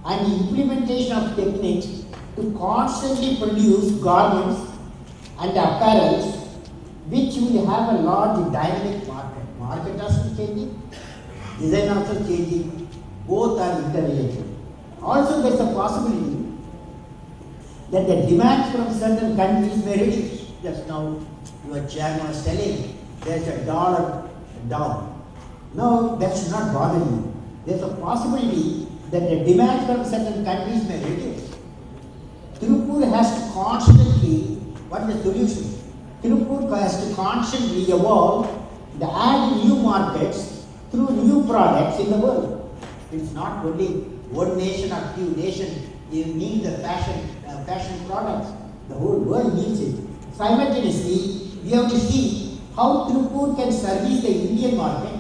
and implementation of techniques to constantly produce garments and apparels which will have a large dynamic market. Market also changing, design also changing, both are interrelated. Also there is a possibility that the demand from certain countries may reduce. Just now your chairman was telling there is a dollar down. No, that should not bother you. There is a possibility that the demand from certain countries may reduce. Tirupur has to constantly, what is the solution? Tirupur has to constantly evolve and add new markets through new products in the world. It's not only one nation or few nations. You need the fashion products. The whole world needs it. Simultaneously, we have to see how Tirupur can service the Indian market.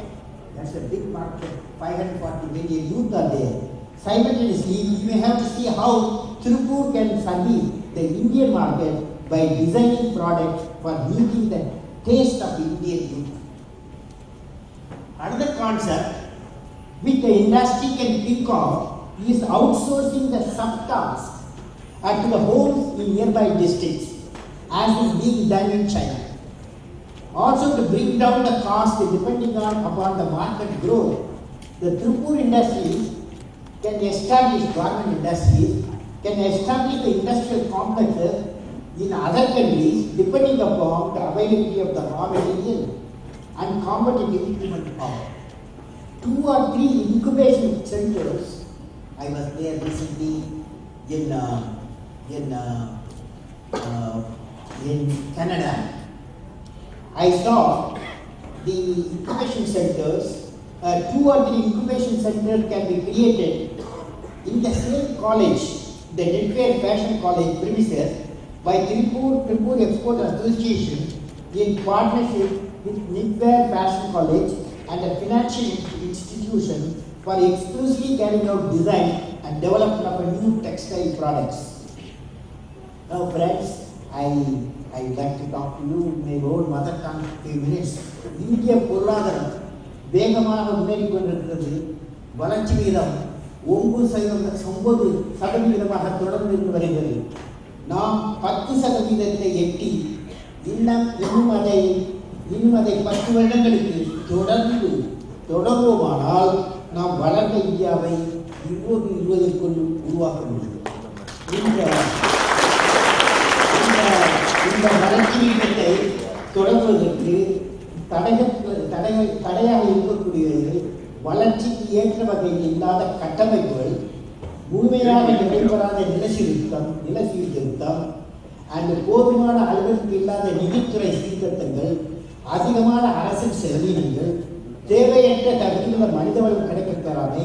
That's a big market. 540 million youth are there. Simultaneously, we may have to see how Tirupur can service the Indian market by designing products for meeting the taste of Indian youth. Another concept which the industry can think of is outsourcing the subtasks to the homes in nearby districts, as is being done in China. Also, to bring down the cost depending upon the market growth, the Tirupur industries can establish, garment industries can establish the industrial complexes in other countries depending upon the availability of the raw material and competitive human power. 2 or 3 incubation centers, I was there recently in Canada. I saw the incubation centers. 2 or 3 incubation centers can be created in the same college, the Knitwear Fashion College premises, by Tirupur Export Association in partnership with Knitwear Fashion College and a financial institution for exclusively carrying out design and development of a new textile products. Now friends, I would like to talk to you in my own mother tongue for a few minutes. இந்திய பொருளாதாரம் வேகமாக முன்னேறி கொண்டிருக்கிறது. வளர்ச்சி விகிதம் 9% தொடர்ந்து வருகிறது. நாம் 10% எட்டி இன்னும் அதை 10 வருடங்களுக்கு தொடர்வோமானால் நாம் வளர்ந்த இந்தியாவை 2020க்குள் உருவாக்க முடியும். இந்த வளர்ச்சி விகிதத்தை தொடர்வதற்கு தடையாக இருக்கக்கூடியது வளர்ச்சிக்கு ஏற்ற வகையில் இல்லாத கட்டமைப்புகள், முழுமையாக நிறைவேறாத நில சீர்திருத்தம் அண்ட் போதுமான அளவிற்கு இல்லாத நிதித்துறை சீர்திருத்தங்கள், அதிகமான அரசு செலவினங்கள், தேவையற்ற தகுதியுள்ள மனிதவளம் கிடைக்கப் பெறாமை,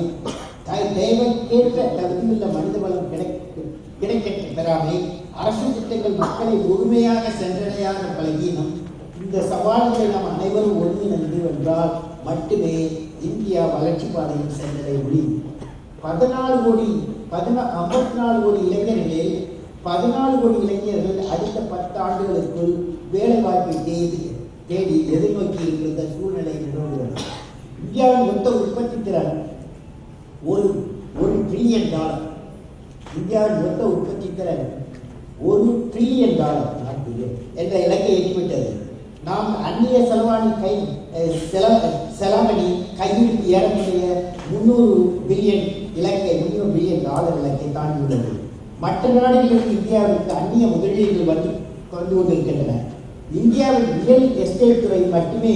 தேவைக்கேற்ற தகுதியுள்ள மனிதவளம் கிடைக்கப் பெறாமை, அரசு திட்டங்கள் மக்களை முழுமையாக சென்றடையாத பலகீனம், இந்த சவால்களை நாம் அனைவரும் ஒருங்கிணைந்து வென்றால் மட்டுமே இந்தியா வளர்ச்சி பாதையில் சென்றடைய முடியும். 54 கோடி இளைஞர்களில் 14 கோடி இளைஞர்கள் அடுத்த 10 ஆண்டுகளுக்குள் வேலை வாய்ப்பை தேடி எதிர்நோக்கி இருக்கிற சூழ்நிலை நிலவுகிறது. இந்தியாவின் மொத்த உற்பத்தி திறன் $1 trillion. இந்தியாவின் மொத்த உற்பத்தி திறன் $1 trillion என்ற இலக்கை எட்டிவிட்டது. நாம் அந்நிய செலாவணி கையிருப்பு ஏறக்குறைய $300 பில்லியன் இலக்கை தாண்டியுள்ளது. மற்ற நாடுகளுக்கு இந்தியாவிற்கு அந்நிய முதலீடுகள் வந்து கொண்டிருக்கின்றன. இந்தியாவின் ரியல் எஸ்டேட் துறை மட்டுமே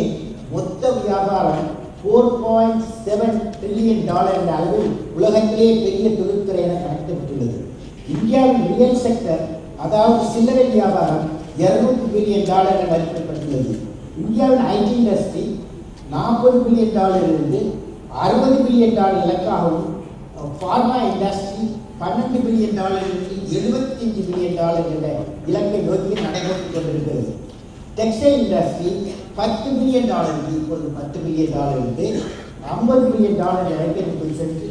மொத்த வியாபாரம் $4.7 trillion என்ற அளவில் உலகத்திலே பெரிய தொழில்துறை என கணக்கிடப்பட்டுள்ளது. இந்தியாவின் ரியல் செக்டர், அதாவது சில்லறை வியாபாரம், $200 பில்லியன் என மதிப்பிடப்பட்டுள்ளது. இந்தியாவின் ஐடி இண்டஸ்ட்ரி $40 பில்லியன் இருந்து $60 பில்லியன் இலக்காகவும், ஃபார்மா இண்டஸ்ட்ரி $12 பில்லியன் இருந்து $75 பில்லியன் என்ற இலக்கை நோக்கி நடைபெற்றுக் கொண்டிருக்கிறது. டெக்ஸ்டைல் இண்டஸ்ட்ரி $10 பில்லியன் இப்போது $10 பில்லியன் இருந்து $50 பில்லியன் இலக்கை சென்று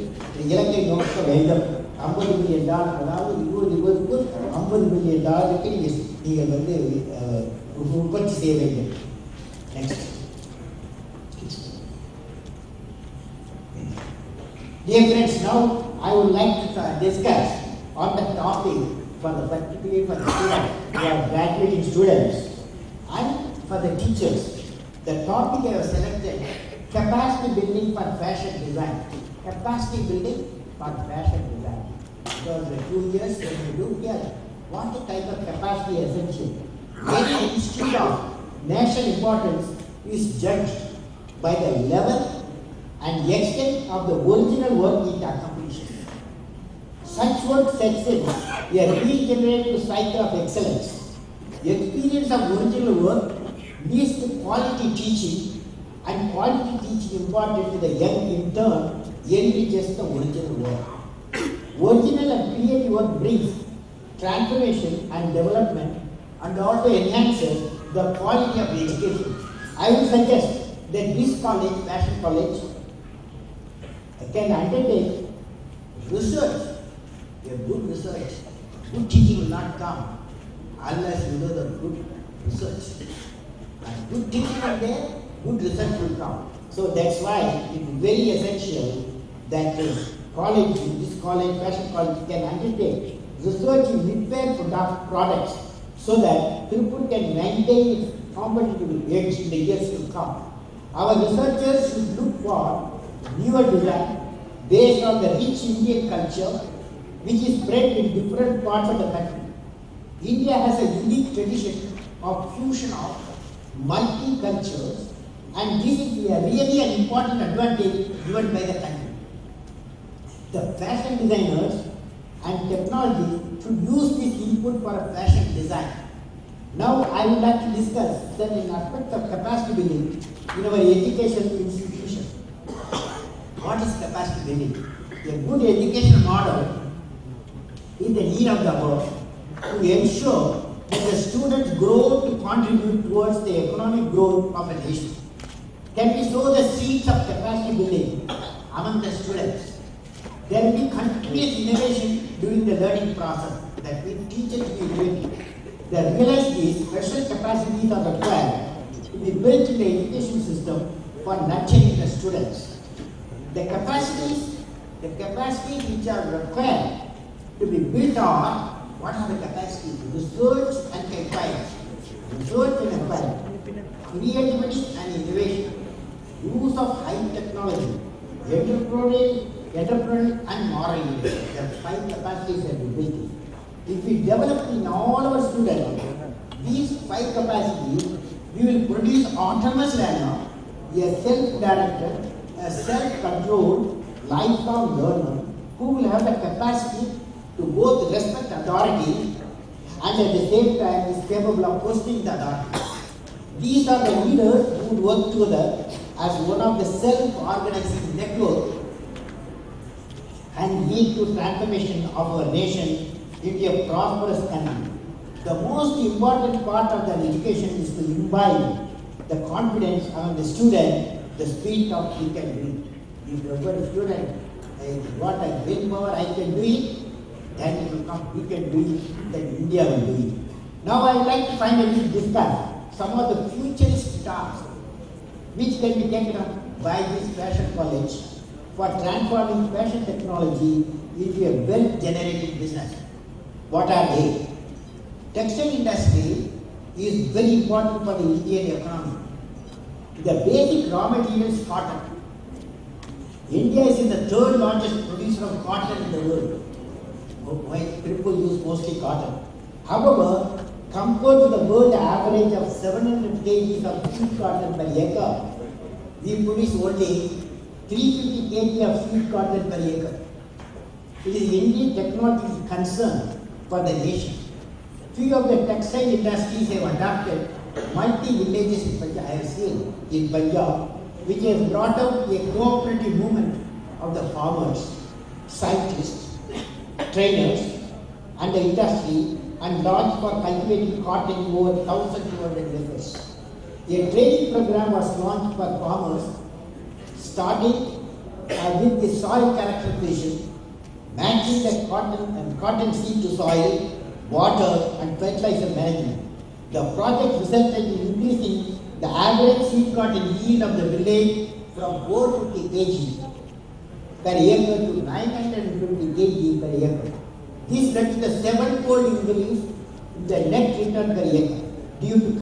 இலக்கை நோக்க வேண்டும். $50 பில்லியன், அதாவது 2020க்கு $50 பில்லியன் நீங்கள் வந்து உற்பத்தி செய்ய வேண்டும். Next. Dear friends, now I would like to discuss on the topic particularly for the students who are graduating students and for the teachers. The topic I have selected: capacity building for fashion design. Capacity building for fashion design. Because the 2 years when you do here, what type of capacity is essential? Any institute of national importance is judged by the level and extent of the original work it accomplishes. Such work sets in a regenerative cycle of excellence. The experience of original work leads to quality teaching, and quality teaching imparted to the young in turn enriches the original work. Original and creative work brings transformation and development and also enhances the quality of education. I would suggest that this college, Fashion College, can undertake research, a good research. Good teaching will not come unless you do the good research. And good teaching will there, good research will come. So that's why it is very essential that this college, Fashion College, can undertake research in knitwear products so that people can maintain its competitive edge in the years to come. Our researchers should look for newer design based on the rich Indian culture which is spread in different parts of the country. India has a unique tradition of fusion of multi-cultures, and this is really an important advantage given by the country. The fashion designers and technology should use this input for a fashion design. Now I would like to discuss certain aspects of capacity building in our education institution. What is capacity building? A good educational model is the need of the hour to ensure that the students grow to contribute towards the economic growth of a nation. Can we sow the seeds of capacity building among the students? There will be continuous innovation during the learning process that we teachers will be doing. The realize these special capacities are required to be built in the education system for nurturing the students. The capacities which are required to be built are, what are the capacities? Research and inquiry. Research and inquiry. Creativity and innovation. Use of high technology. Entrepreneurial and moral leadership. There are 5 capacities that we build. If we develop in all our students these 5 capacities, we will produce autonomous learner, a self-directed, a self-controlled, lifelong learner who will have the capacity to both respect authority and at the same time is capable of questioning the authority. These are the leaders who would work together as one of the self-organizing network and lead to transformation of our nation into a prosperous country. The most important part of the education is to imbibe the confidence among the student, the spirit of he can do it. If you have got a student, what a willpower, I can do it, then it will come, we can do it, then India will do it. Now I would like to finally discuss some of the futurist tasks which can be taken up by this fashion college for transforming fashion technology into a wealth-generating business. What are they? Textile industry is very important for the Indian economy. The basic raw material is cotton. India is the 3rd largest producer of cotton in the world. Why people use mostly cotton. However, compared to the world average of 700 kg of sweet cotton per acre, we produce only 350 kg of sweet cotton per acre. It is Indian technology concern for the nation. Few of the textile industries have adopted multi-villages in Punjab, I have seen in Punjab, which has brought out a cooperative movement of the farmers, scientists, trainers, and the industry, and launched for cultivating cotton over 1,200 acres. A training program was launched for farmers, starting with the soil characterization, matching the cotton seed to soil, water, and fertilizer management. The project resulted in increasing the average seed cotton yield of the village from 450 kg per acre to 920 kg per acre. This led to the sevenfold increase in the net return per acre due to